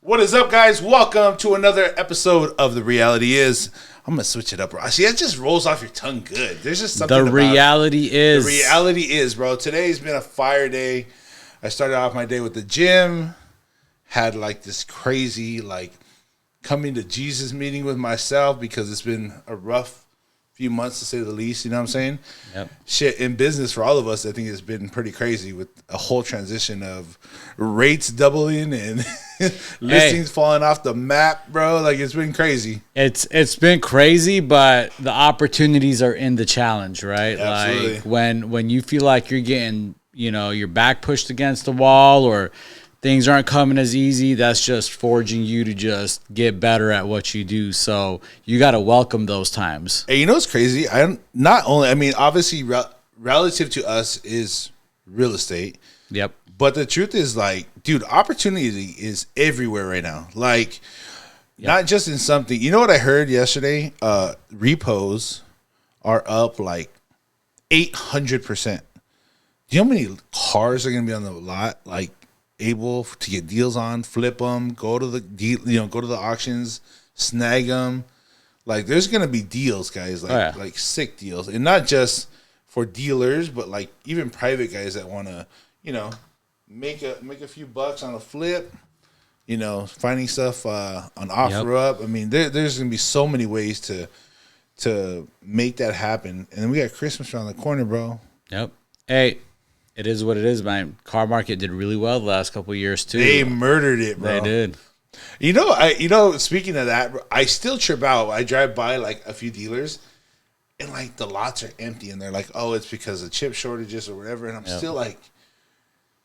What is up, guys? Welcome to another episode of The Reality Is. I'm going to switch it up, bro. See, it just rolls off your tongue good. There's just something The reality is. The reality is, bro. Today's been a fire day. I started off my day with the gym. Had like this crazy, coming to Jesus meeting with myself because it's been a rough few months, to say the least. You know what I'm saying? Yep. Shit, in business for all of us, I think it's been pretty crazy with a whole transition of rates doubling and listings falling off the map, bro. Like, it's been crazy. It's been crazy, but the opportunities are in the challenge, right? Absolutely. Like when you feel like you're getting, your back pushed against the wall or things aren't coming as easy, that's just forging you to just get better at what you do. So you got to welcome those times. Hey, you know what's crazy? Obviously, relative to us is real estate. Yep. But the truth is, dude, opportunity is everywhere right now. Not just in something. You know what I heard yesterday? Repos are up 800%. Do you know how many cars are going to be on the lot? Able to get deals on, flip them, go to the auctions, snag them. There's gonna be deals, guys, like sick deals, and not just for dealers, but even private guys that want to, make a few bucks on a flip, finding stuff on OfferUp. I mean, there's gonna be so many ways to make that happen, and then we got Christmas around the corner, bro. Yep. Hey. It is what it is, man. Car market did really well the last couple of years too. They murdered it, bro. They did. Speaking of that, I still trip out. I drive by a few dealers, and the lots are empty, and they're like, "Oh, it's because of chip shortages or whatever." And I'm still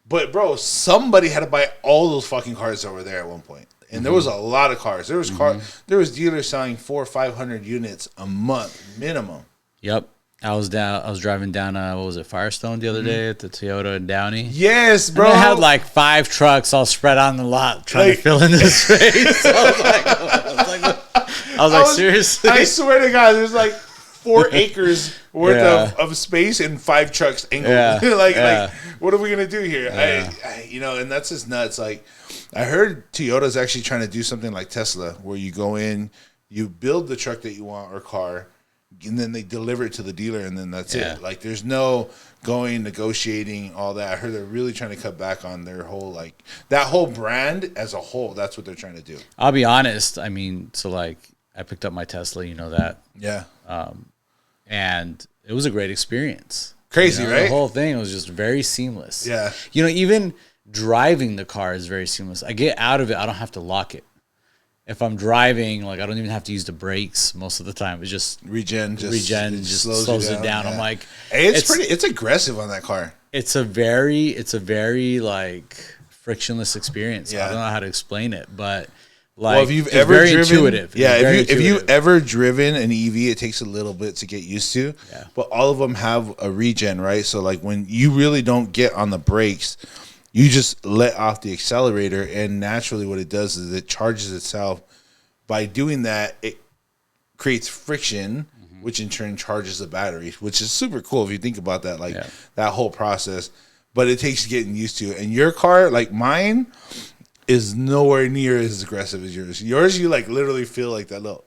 but bro, somebody had to buy all those fucking cars over there at one point, and there was a lot of cars. There was there was dealers selling 400 or 500 units a month minimum. Yep. I was driving down, Firestone the other day at the Toyota in Downey. Yes, bro. And they had 5 trucks all spread on the lot trying to fill in the space. I was like, seriously? I swear to God, there's 4 acres worth of space and 5 trucks angled. What are we gonna do here? Yeah. And that's just nuts. I heard Toyota's actually trying to do something like Tesla, where you go in, you build the truck that you want or car, and then they deliver it to the dealer, and then that's it. There's no going, negotiating, all that. I heard they're really trying to cut back on their whole, that whole brand as a whole. That's what they're trying to do. I'll be honest. I mean, so, I picked up my Tesla, that. Yeah. And it was a great experience. Crazy, right? The whole thing was just very seamless. Yeah. Even driving the car is very seamless. I get out of it, I don't have to lock it. If I'm driving, I don't even have to use the brakes most of the time. It's just regen just slows it down. Yeah. I'm like, hey, it's aggressive on that car. It's a very frictionless experience. Yeah. I don't know how to explain it, but if you've it's ever very driven, intuitive. If you've ever driven an EV, it takes a little bit to get used to. Yeah. But all of them have a regen, right? So when you really don't get on the brakes, you just let off the accelerator, and naturally what it does is it charges itself. By doing that, it creates friction, which in turn charges the battery, which is super cool if you think about that, that whole process. But it takes getting used to. And your car, mine, is nowhere near as aggressive as yours. Yours, you literally feel that little.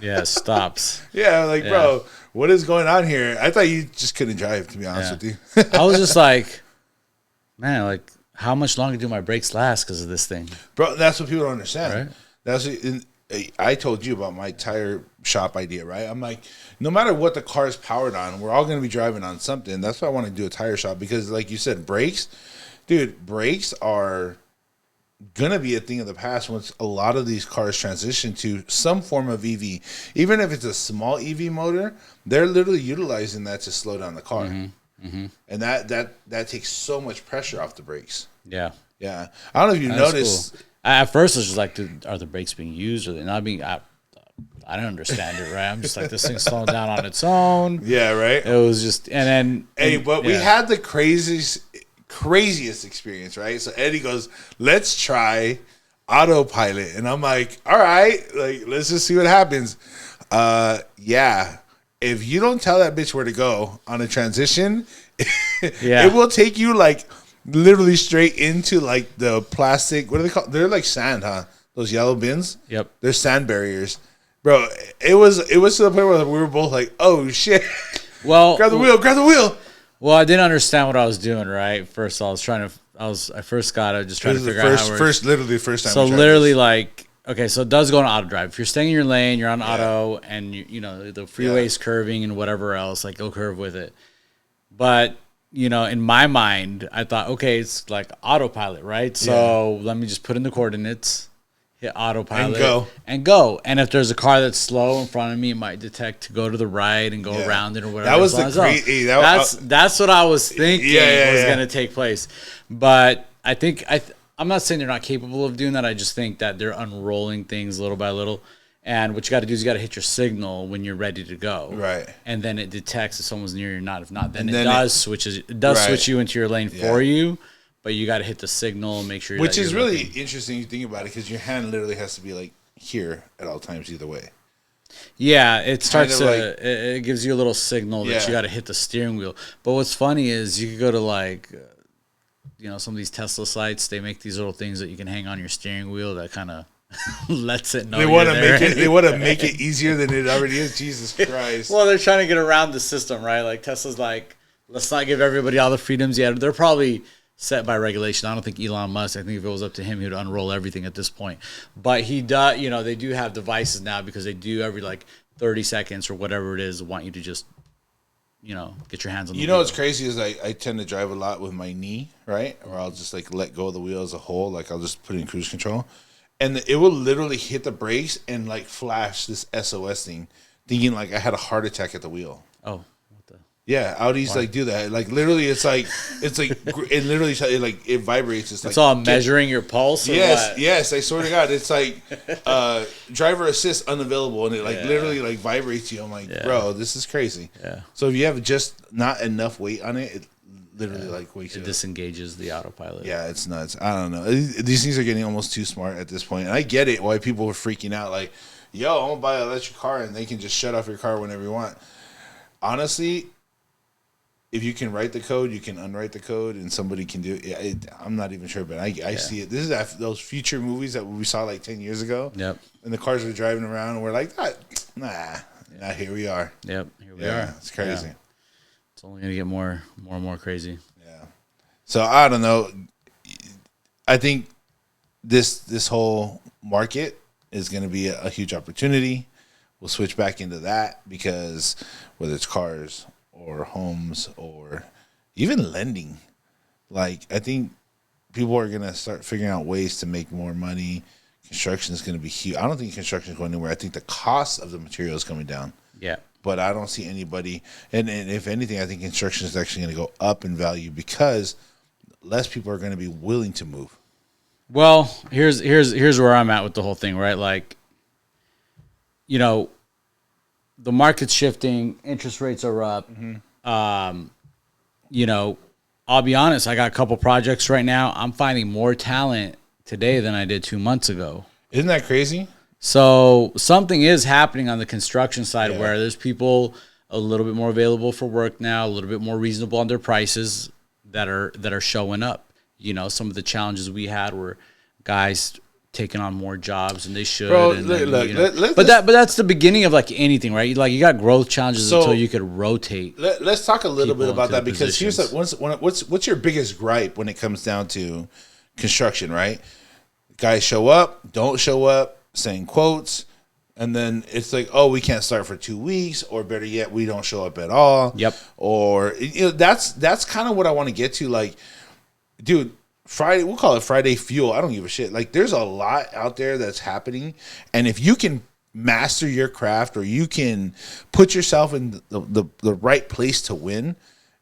Yeah, it stops. Yeah, bro, what is going on here? I thought you just couldn't drive, to be honest with you. I was just man, how much longer do my brakes last because of this thing? Bro, that's what people don't understand. Right? That's I told you about my tire shop idea, right? I'm no matter what the car is powered on, we're all going to be driving on something. That's why I want to do a tire shop, because like you said, brakes are going to be a thing of the past once a lot of these cars transition to some form of EV. Even if it's a small EV motor, they're literally utilizing that to slow down the car. And that takes so much pressure off the brakes. Yeah. Yeah. I don't know if you noticed. Cool. At first, I was just are the brakes being used? Are they not being? I don't understand it, right? I'm just this thing's slowing down on its own. Yeah, right. It was just, and then. Hey, but we had the craziest experience, right? So Eddie goes, "Let's try autopilot," and I'm like, "All right, let's just see what happens." Yeah. If you don't tell that bitch where to go on a transition, it will take you literally straight into the plastic. What are they called? They're like sand, huh? those yellow bins. Yep. They're sand barriers, bro. It was to the point where we were both like, "Oh shit!" Well, grab the wheel. Well, I didn't understand what I was doing. Right, first I first got it, just trying to figure out how it works. Literally the first time. So literally, like, okay, so it does go on auto drive. If you're staying in your lane, you're on auto, and you know the freeway's curving and whatever else, like, go curve with it. But you know, in my mind, I thought, okay, it's like autopilot, right? So let me just put in the coordinates, hit autopilot, and go. And if there's a car that's slow in front of me, it might detect to go to the right and go around it or whatever. That was the great. That's what I was thinking was going to take place. But I think I'm not saying they're not capable of doing that. I just think that they're unrolling things little by little. And what you got to do is you got to hit your signal when you're ready to go. Right. And then it detects if someone's near you or not. If not, then it does switch you into your lane for you. But you got to hit the signal and make sure Which is really interesting you think about it, because your hand literally has to be like here at all times either way. Yeah, it starts to it gives you a little signal that you got to hit the steering wheel. But what's funny is you could go to like you know, some of these Tesla sites, they make these little things that you can hang on your steering wheel that kind of lets it know. They want to make it. They want to make it easier than it already is. Jesus Christ. Well, they're trying to get around the system, right? Like Tesla's like, let's not give everybody all the freedoms yet. They're probably set by regulation. I don't think Elon Musk. I think if it was up to him, he would unroll everything at this point. But he does. You know, they do have devices now because they do every like 30 seconds or whatever it is want you to just, you know, get your hands on the wheel. What's crazy is I tend to drive a lot with my knee, right? Or I'll just like let go of the wheel as a whole. Like I'll just put it in cruise control. And it will literally hit the brakes and like flash this SOS thing, thinking like I had a heart attack at the wheel. Oh, what the? Yeah, Audis like do that. Like literally, it literally it vibrates. It's all measuring your pulse. Or what? Yes. I swear to God, it's like driver assist unavailable, and it like literally like vibrates you. I'm like, bro, this is crazy. Yeah. So if you have just not enough weight on it, it literally like wakes you up. Disengages the autopilot. Yeah, it's nuts. I don't know. These things are getting almost too smart at this point. And I get it why people are freaking out. Like, yo, I'm going to buy an electric car and they can just shut off your car whenever you want. Honestly, if you can write the code, you can unwrite the code and somebody can do it. I'm not even sure, but I see it. This is those future movies that we saw like 10 years ago. Yep. And the cars were driving around and we're like, nah, here we are. Yep. Here we are. It's crazy. Yeah. It's only going to get more and more crazy. Yeah. So I don't know. I think this whole market is going to be a huge opportunity. We'll switch back into that because whether it's cars or homes or even lending, like I think people are going to start figuring out ways to make more money. Construction is going to be huge. I don't think construction is going anywhere. I think the cost of the material is coming down. Yeah. But I don't see anybody, and if anything, I think construction is actually going to go up in value because less people are going to be willing to move. Well, here's where I'm at with the whole thing, right? Like, you know, the market's shifting, interest rates are up. Mm-hmm. You know, I'll be honest, I got a couple projects right now. I'm finding more talent today than I did 2 months ago. Isn't that crazy? So something is happening on the construction side where there's people a little bit more available for work now, a little bit more reasonable on their prices that are showing up. You know, some of the challenges we had were guys taking on more jobs than they should. Bro, but that's the beginning of like anything, right? Like you got growth challenges until you could rotate. Let's talk a little bit about that because here's what's your biggest gripe when it comes down to construction, right? Guys show up, don't show up, saying quotes, and then it's like, oh, we can't start for 2 weeks, or better yet, we don't show up at all. Yep. Or that's kind of what I want to get to. Like, dude, Friday, we'll call it Friday fuel. I don't give a shit. Like, there's a lot out there that's happening, and if you can master your craft or you can put yourself in the right place to win,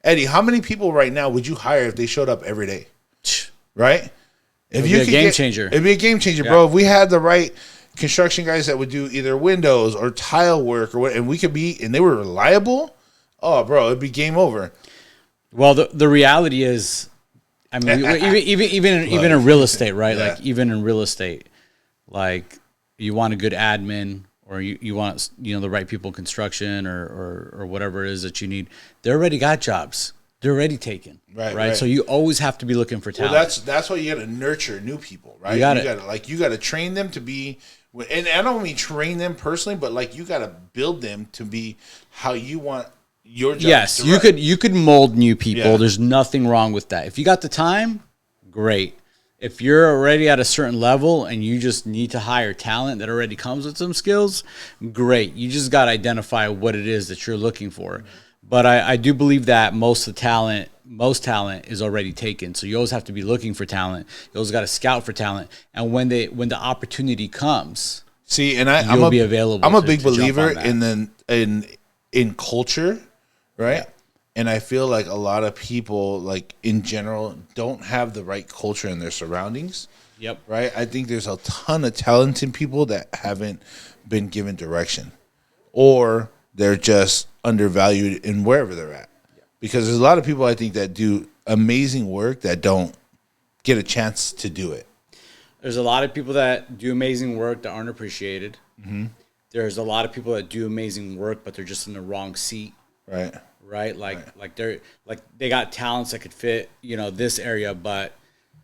Eddie, how many people right now would you hire if they showed up every day? Right? If you could be a game changer. It'd be a game changer, bro. If we had the right construction guys that would do either windows or tile work or what, and they were reliable, oh, bro, it'd be game over. Well, the reality is, I mean, even in real estate, right? Yeah. Like even in real estate, like you want a good admin or you want the right people in construction or whatever it is that you need. They already got jobs. they're already taken. Right. So you always have to be looking for talent. Well, that's why you got to nurture new people, right? You got to train them to be, and I don't mean train them personally, but like you got to build them to be how you want your job. Yes, you could mold new people. Yeah. There's nothing wrong with that. If you got the time, great. If you're already at a certain level and you just need to hire talent that already comes with some skills, great. You just got to identify what it is that you're looking for. But I do believe that most talent is already taken. So you always have to be looking for talent. You always got to scout for talent. And when the opportunity comes, see, and you'll be available. I'm a big believer in culture, right? Yeah. And I feel like a lot of people, like in general, don't have the right culture in their surroundings. Yep. Right. I think there's a ton of talented people that haven't been given direction, or they're just undervalued in wherever they're at. Because there's a lot of people I think that do amazing work that don't get a chance to do it. There's a lot of people that do amazing work that aren't appreciated. Mm-hmm. There's a lot of people that do amazing work, but they're just in the wrong seat. Right. Like they got talents that could fit, this area, but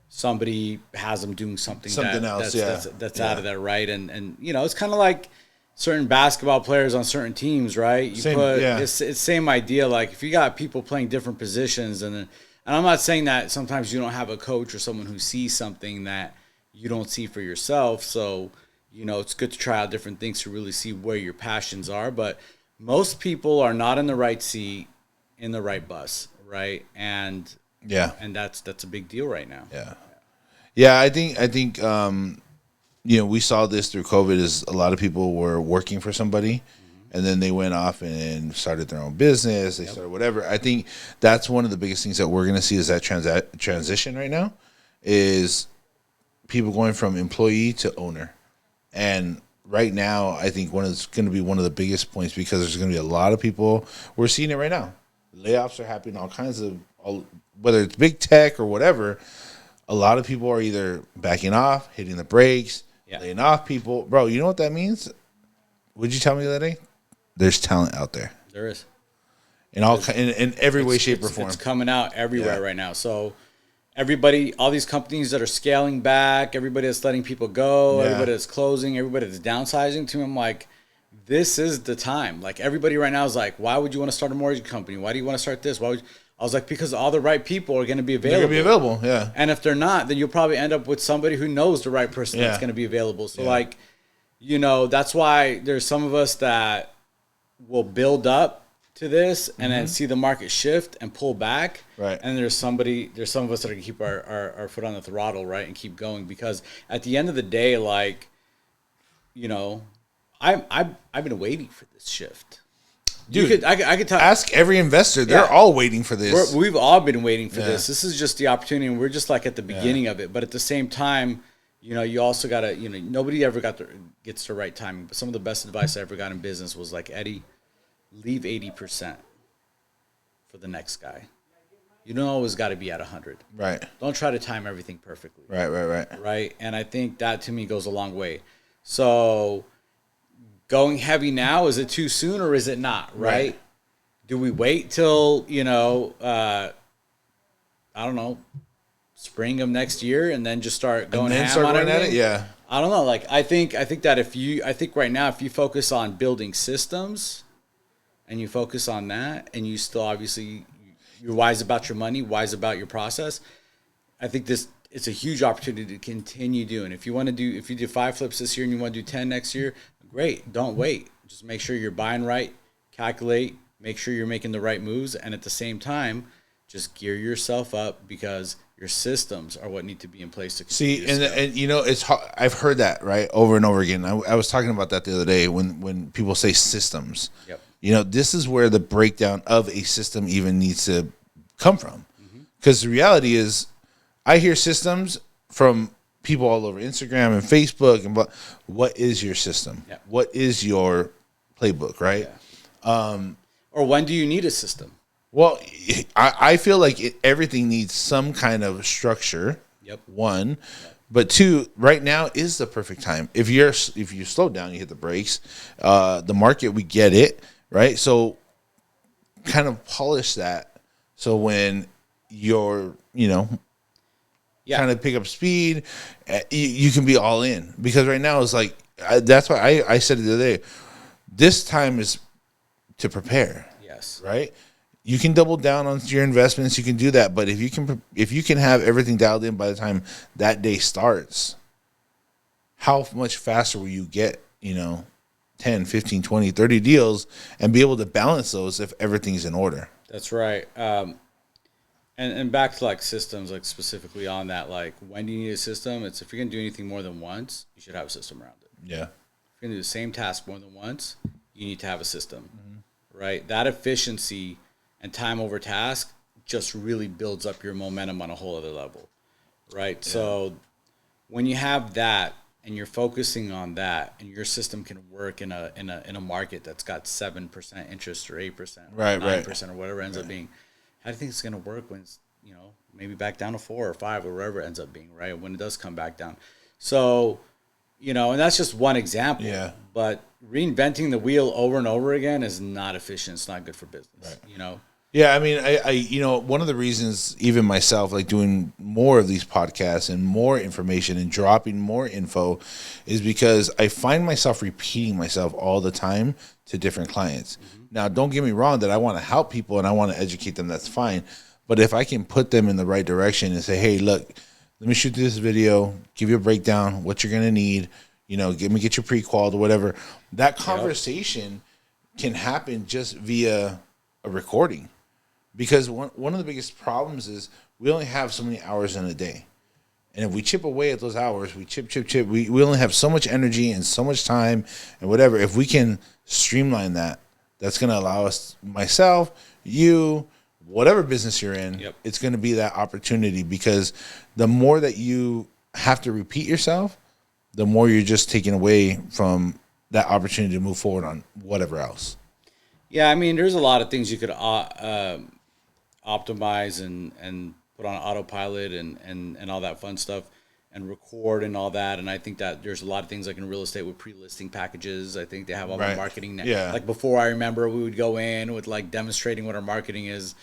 somebody has them doing something else. That's out of there. Right. And it's kind of like certain basketball players on certain teams, right? It's same idea. Like if you got people playing different positions, and I'm not saying that sometimes you don't have a coach or someone who sees something that you don't see for yourself. So, it's good to try out different things to really see where your passions are. But most people are not in the right seat, in the right bus, right? And that's a big deal right now. Yeah. I think we saw this through COVID. Is a lot of people were working for somebody, and then they went off and started their own business. They started whatever. I think that's one of the biggest things that we're going to see is that transition right now is people going from employee to owner. And right now, I think it's going to be one of the biggest points because there's going to be a lot of people. We're seeing it right now. Layoffs are happening, all kinds of, whether it's big tech or whatever. A lot of people are either backing off, hitting the brakes, laying off people. Bro, you know what that means? Would you tell me the other day? There's talent out there. There is. In every way, shape, or form. It's coming out everywhere right now. So everybody, all these companies that are scaling back, everybody that's letting people go, everybody that's closing, everybody that's downsizing, to me, I'm like, this is the time. Like everybody right now is like, why would you want to start a mortgage company? Why do you want to start this? I was like, because all the right people are going to be available. They're going to be available, yeah. And if they're not, then you'll probably end up with somebody who knows the right person that's going to be available. So that's why there's some of us that will build up to this and then see the market shift and pull back. Right. And there's some of us that are going to keep our foot on the throttle, right, and keep going. Because at the end of the day, I've been waiting for this shift. Dude, I could tell. Ask every investor. They're all waiting for this. We've all been waiting for this. This is just the opportunity, and we're just like at the beginning of it. But at the same time, you also got to, nobody ever gets the right timing. But some of the best advice I ever got in business was like, Eddie, leave 80% for the next guy. You don't always got to be at 100. Right. Don't try to time everything perfectly. Right. And I think that to me goes a long way. So going heavy now, is it too soon or is it not? Right. Do we wait till, I don't know, spring of next year and then just start going ham on everything? Yeah. I don't know. Like, I think that right now, if you focus on building systems and you focus on that and you still obviously you're wise about your money, wise about your process, I think it's a huge opportunity to continue doing. If you do 5 flips this year and you want to do 10 next year, great. Don't wait. Just make sure you're buying right, calculate, make sure you're making the right moves, and at the same time, just gear yourself up because your systems are what need to be in place to see. And it's hard. I've heard that right over and over again. I was talking about that the other day when people say systems. Yep. This is where the breakdown of a system even needs to come from, because the reality is, I hear systems from people all over Instagram and Facebook, and what is your system? Yeah. What is your playbook, right? Yeah. Or when do you need a system? Well, I feel like everything needs some kind of structure. Yep. One, Yep. But 2, right now is the perfect time. If you slow down, you hit the brakes. The market, we get it, right? So kind of polish that So when you're, Yeah. trying to pick up speed, you can be all in. Because right now it's like, that's why I said it the other day, this time is to prepare, Yes. right? You can double down on your investments. You can do that. But if you can have everything dialed in by the time that day starts, how much faster will you get, 10, 15, 20, 30 deals and be able to balance those if everything's in order? That's right. And back to like systems, like specifically on that, like when do you need a system? It's if you're gonna do anything more than once, you should have a system around it. Yeah. If you're gonna do the same task more than once, you need to have a system, right? That efficiency and time over task just really builds up your momentum on a whole other level, right? Yeah. So when you have that and you're focusing on that, and your system can work in a market that's got 7% interest or 8%, right, 9% or whatever it ends up being. How do you think it's going to work when it's, maybe back down to 4 or 5 or wherever it ends up being, right? When it does come back down. So, and that's just one example. Yeah. But reinventing the wheel over and over again is not efficient. It's not good for business, Yeah, I mean, I one of the reasons, even myself, like doing more of these podcasts and more information and dropping more info, is because I find myself repeating myself all the time to different clients. Mm-hmm. Now, don't get me wrong that I want to help people and I want to educate them. That's fine. But if I can put them in the right direction and say, hey, look, let me shoot this video, give you a breakdown, what you're going to need, get your pre-qual or whatever, that conversation can happen just via a recording. Because one of the biggest problems is we only have so many hours in a day. And if we chip away at those hours, we chip, we only have so much energy and so much time and whatever. If we can streamline that, that's going to allow us, myself, you, whatever business you're in, it's going to be that opportunity. Because the more that you have to repeat yourself, the more you're just taking away from that opportunity to move forward on whatever else. Yeah, I mean, there's a lot of things you could optimize and put on autopilot and all that fun stuff and record and all that. And I think that there's a lot of things like in real estate with pre-listing packages. I think they have all the marketing now. Yeah. Like before, I remember we would go in with like demonstrating what our marketing is.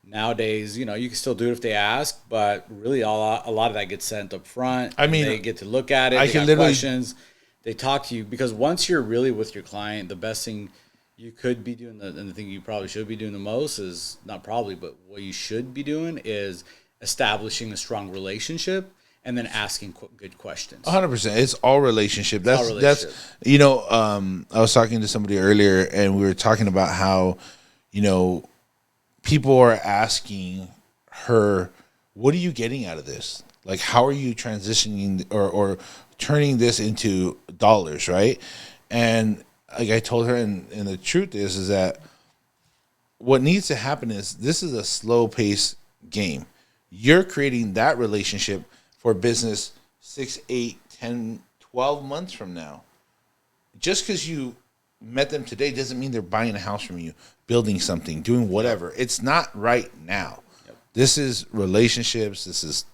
Nowadays, you can still do it if they ask, but really a lot of that gets sent up front. I mean, they get to look at it. They got questions. They talk to you, because once you're really with your client, the best thing you could be doing, and the thing you probably should be doing the most is, not probably, but what you should be doing is establishing a strong relationship and then asking good questions. 100%. It's all relationship. That's I was talking to somebody earlier and we were talking about how, people are asking her, what are you getting out of this? Like, how are you transitioning or turning this into dollars, right? And like I told her, and the truth is that what needs to happen is this is a slow pace game. You're creating that relationship for business 6, 8, 10, 12 months from now. Just because you met them today doesn't mean they're buying a house from you, building something, doing whatever. It's not right now. Yep. This is relationships. This is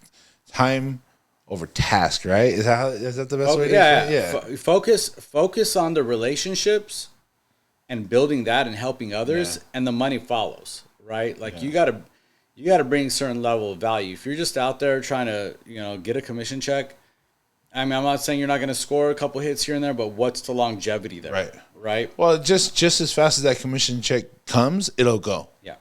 time over task, right? Is that the best way to say it? Yeah. Focus on the relationships and building that and helping others, and the money follows, right? Like you gotta bring a certain level of value. If you're just out there trying to, get a commission check, I mean, I'm not saying you're not going to score a couple hits here and there, but what's the longevity there? Right. Well, just as fast as that commission check comes, it'll go. Yeah.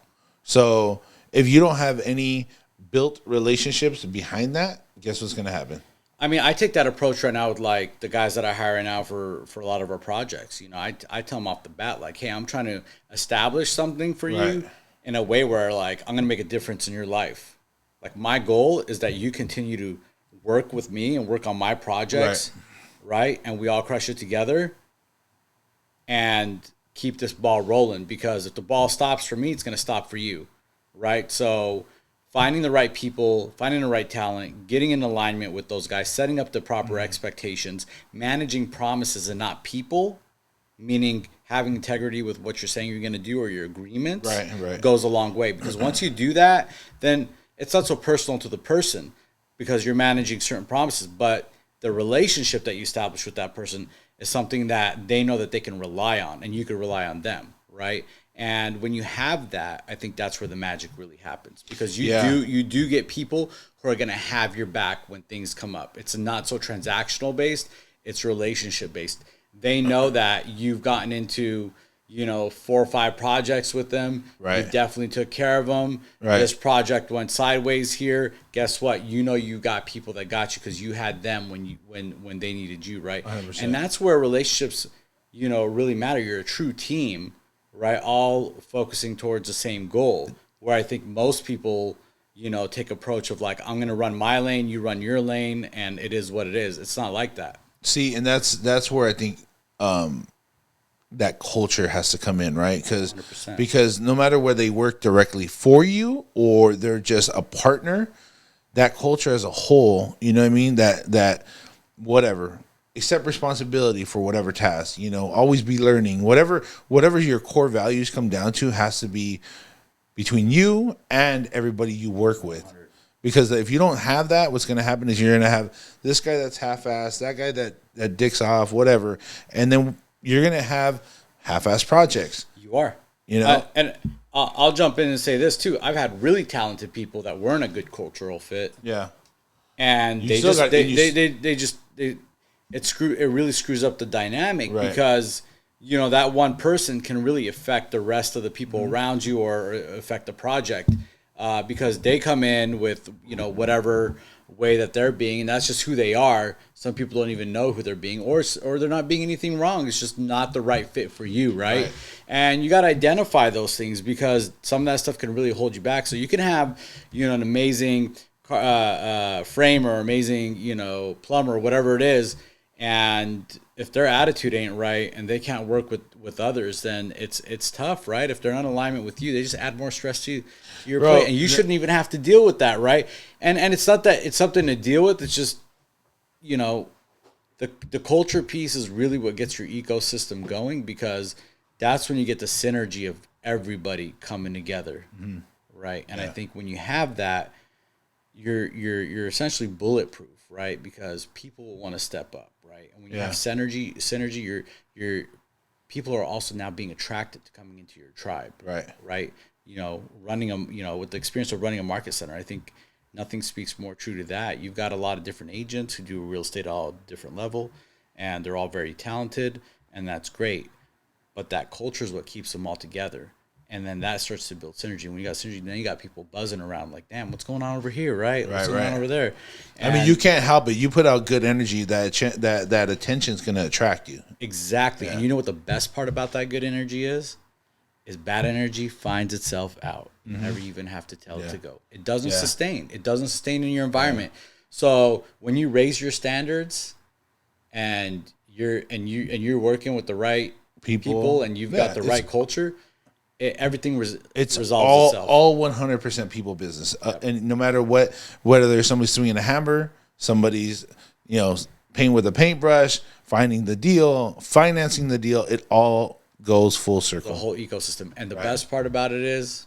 So if you don't have any built relationships behind that, guess what's going to happen? I mean, I take that approach right now with like the guys that I hire right now for a lot of our projects. I tell them off the bat, like, hey, I'm trying to establish something for you in a way where like I'm going to make a difference in your life. Like my goal is that you continue to work with me and work on my projects, right? And we all crush it together and keep this ball rolling, because if the ball stops for me, it's going to stop for you, right? So finding the right people, finding the right talent, getting in alignment with those guys, setting up the proper expectations, managing promises and not people, meaning having integrity with what you're saying you're going to do or your agreements, goes a long way. Because once you do that, then it's not so personal to the person, because you're managing certain promises, but the relationship that you establish with that person is something that they know that they can rely on, and you can rely on them, right? And when you have that, I think that's where the magic really happens, because Yeah. you do get people who are going to have your back when things come up. It's not so transactional based, it's relationship based. They know that you've gotten into, 4 or 5 projects with them. Right. You definitely took care of them. Right. This project went sideways here. Guess what? You got people that got you because you had them when they needed you, right? 100%. And that's where relationships, really matter. You're a true team, right? All focusing towards the same goal. Where I think most people, take approach of like, I'm going to run my lane, you run your lane, and it is what it is. It's not like that. See, and that's where I think that culture has to come in, right? 100%. Because no matter where they work directly for you or they're just a partner, that culture as a whole, you know what I mean? That whatever, accept responsibility for whatever task, always be learning. Whatever your core values come down to has to be between you and everybody you work with. Because if you don't have that, what's going to happen is you're going to have this guy that's half-assed, that guy that dicks off, whatever, and then you're going to have half-assed projects. You are. And I'll jump in and say this too. I've had really talented people that weren't a good cultural fit. Yeah. And it really screws up the dynamic, Right. because that one person can really affect the rest of the people around you, or affect the project, because they come in with whatever way that they're being, and that's just who they are. Some people don't even know who they're being, or they're not being anything wrong. It's just not the right fit for you, right? And you got to identify those things, because some of that stuff can really hold you back. So you can have an amazing framer, amazing plumber, whatever it is, and if their attitude ain't right and they can't work with others, then it's tough, right? If they're not in alignment with you, they just add more stress to your plate, and you shouldn't even have to deal with that, right? And it's not that it's something to deal with. It's just the culture piece is really what gets your ecosystem going, because that's when you get the synergy of everybody coming together, right? And I think when you have that, you're essentially bulletproof, right? Because people will want to step up, right? And when you have synergy, your people are also now being attracted to coming into your tribe, right? Running with the experience of running a market center, I think nothing speaks more true to that. You've got a lot of different agents who do real estate at all different level, and they're all very talented, and that's great. But that culture is what keeps them all together. And then that starts to build synergy. When you got synergy, then you got people buzzing around like, damn, what's going on over here, right? What's going on over there? And I mean, you can't help it. You put out good energy, that attention's going to attract you. Exactly. And you know what the best part about that good energy is? Is bad energy finds itself out. You never even have to tell it to go. It doesn't sustain. It doesn't sustain in your environment. So when you raise your standards and you're working with the right people and you've got the right culture, everything resolves itself. All 100% people business, and no matter whether there's somebody swinging a hammer, somebody's painting with a paintbrush, finding the deal, financing the deal, it all goes full circle. The whole ecosystem. And the best part about it is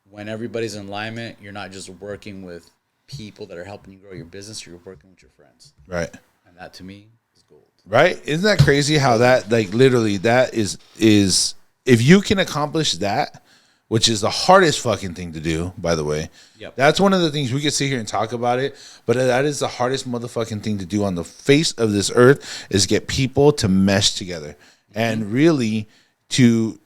when everybody's in alignment, you're not just working with people that are helping you grow your business, you're working with your friends. Right. And that to me is gold. Right? Isn't that crazy how that, like, literally that is if you can accomplish that, which is the hardest fucking thing to do, by the way. Yep. That's one of the things we could sit here and talk about it, but that is the hardest motherfucking thing to do on the face of this earth, is get people to mesh together and really to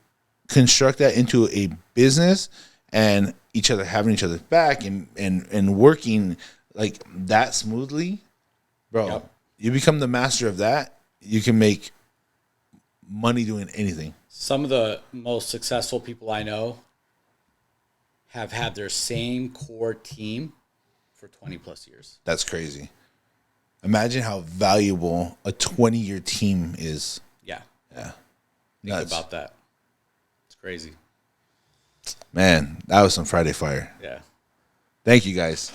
construct that into a business, and having each other's back and working like that smoothly, bro. Yep. You become the master of that. You can make money doing anything. Some of the most successful people I know have had their same core team for 20 plus years. That's crazy. Imagine how valuable a 20-year team is. Yeah. Yeah. Think about that. It's crazy. Man, that was some Friday Fire. Yeah. Thank you, guys.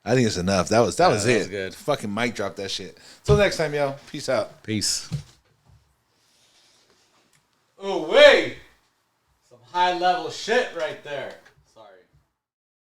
I think it's enough. That was it. Was good. Fucking mic drop that shit. Till next time, yo. Peace out. Peace. Oh, wait. Some high level shit right there.